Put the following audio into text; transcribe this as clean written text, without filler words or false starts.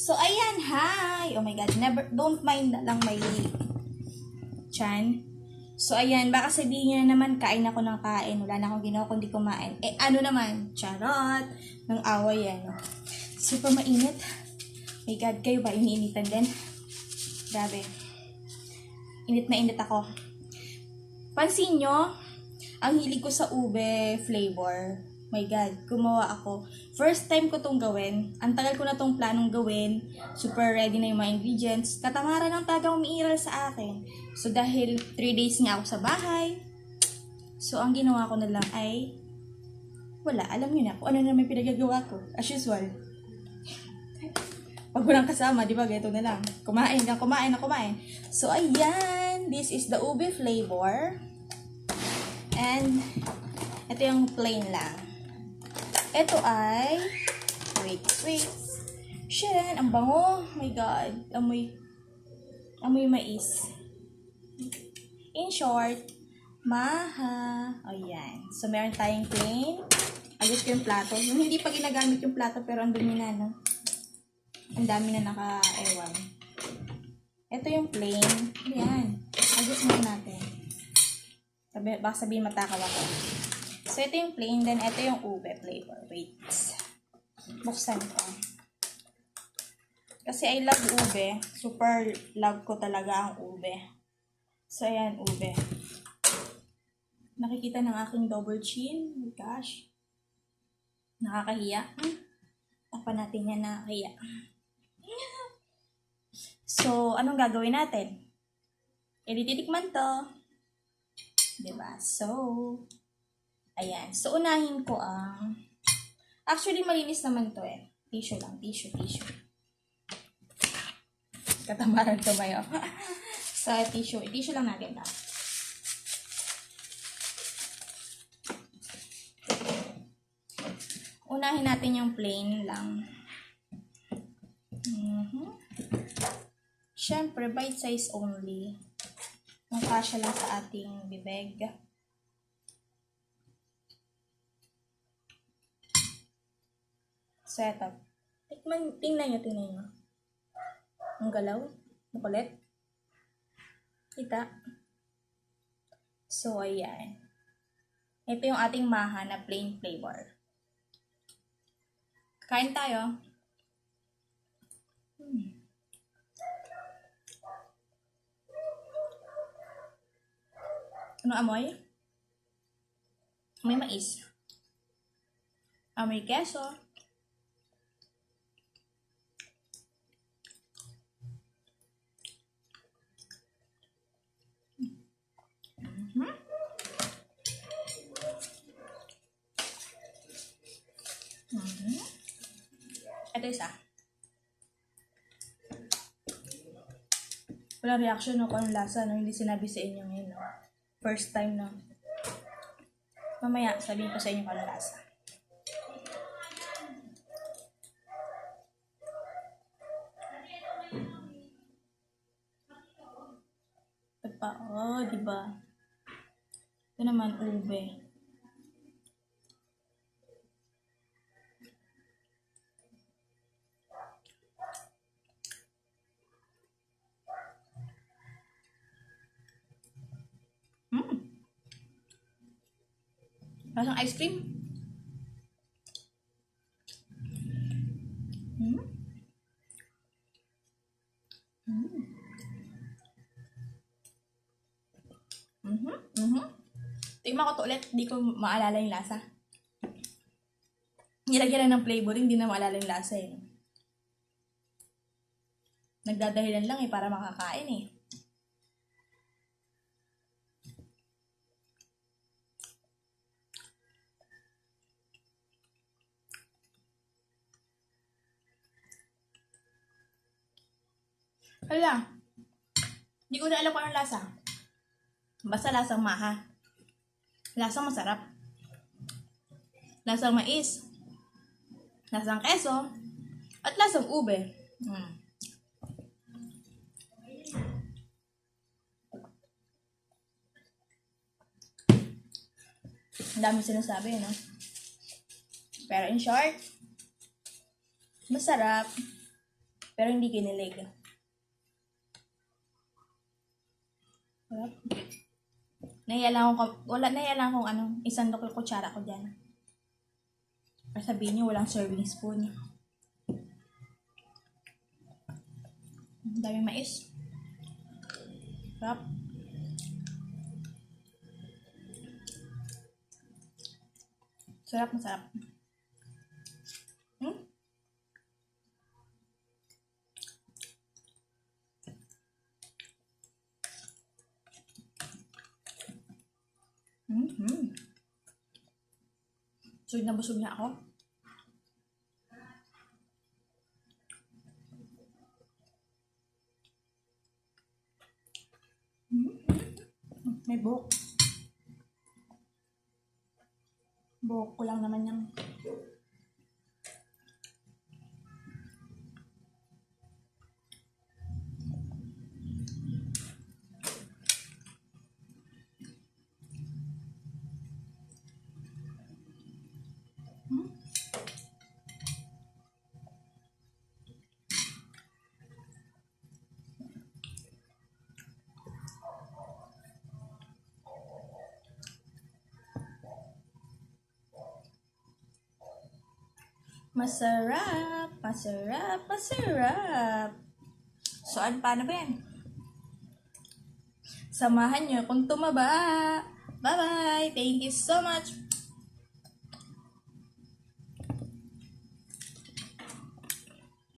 So, ayan, hi! Oh my God, don't mind na lang may chan. So, ayan, baka sabihin nyo na naman, kain ako ng kain. Wala na akong ginawa kundi kumain. Eh, ano naman? Charot! Nang away yan. Super mainit. My God, kayo ba? Iniinitan din? Grabe. Init na init ako. Pansin nyo, ang hilig ko sa ube flavor. My God, gumawa ako. First time ko tong gawin. Ang tagal ko na tong planong gawin. Super ready na yung mga ingredients. Katamaran ng tagang umiiral sa akin. So, dahil 3 days nga ako sa bahay. So, ang ginawa ko na lang ay wala. Alam niyo na kung ano na may pinagagawa ko. As usual. Pag walang kasama, di ba? Ganito na lang. Kumain ka, kumain na kumain. So, ayan. This is the ube flavor. And, ito yung plain lang. Ito ay, wait. Sharon, ang bango. Oh my God. Amoy mais. In short, maha. O yan. So, meron tayong plain. Ayos ko yung plato. Yung hindi pa ginagamit yung plato, pero ang dumi na, no? Ang dami na naka-ewan. Ito yung plain. Ayan. Ayos muna natin. Baka sabihin matakaw ako. So, ito yung plain. Then, ito yung ube flavor. Wait. Buksan ko. Kasi I love ube. Super love ko talaga ang ube. So, ayan, ube. Nakikita ng aking double chin. Oh my gosh. Nakakahiya. Tapan natin yan, nakakahiya. So, anong gagawin natin? Titikman to. Diba? So, ayan. So, unahin ko ang... Actually, malinis naman to eh. Tissue lang. Tissue. Katamaran to ba yun? So, tissue. Tissue lang natin ta. Unahin natin yung plain lang. Siyempre, bite size only. Ang kasya lang sa ating bibig. So, eto. Tingnan nyo. Ang galaw. Makulit. Kita. So, ayan. Ito yung ating maha na plain flavor. Kain tayo. Ano amoy? Amoy mais. Amoy keso. Ito isa. Wala reaction no kung anong lasa, no? Hindi sinabi sa inyo ngayon, no? First time, no? Mamaya, sabihin ko sa inyo kung anong lasa. Oh, diba? Ito naman, ube. Lasang ice cream. Tingnan ko to ulit. Hindi ko maalala yung lasa. Nilagyan lang ng flavoring, hindi na maalala yung lasa eh. Nagdadahilan lang eh para makakain eh. Hala. Hindi ko na alam kung anong lasa. Basta lasang maha. Lasang masarap. Lasang mais. Lasang keso. At lasang ube. Ang dami sinasabi, no? Pero in short, masarap. Pero hindi kinilig. Sarap. Naiya lang kung isang kutsara ko dyan. Para sabihin nyo, walang serving spoon. Ang daming mais. Sarap. Sarap na sarap. Hmm? Mm-hmm. Busog na ako. May buhok. Buhok ko lang naman yan. Masarap, masarap, masarap. So, paano ba yan? Samahan nyo kung tumaba. Bye-bye! Thank you so much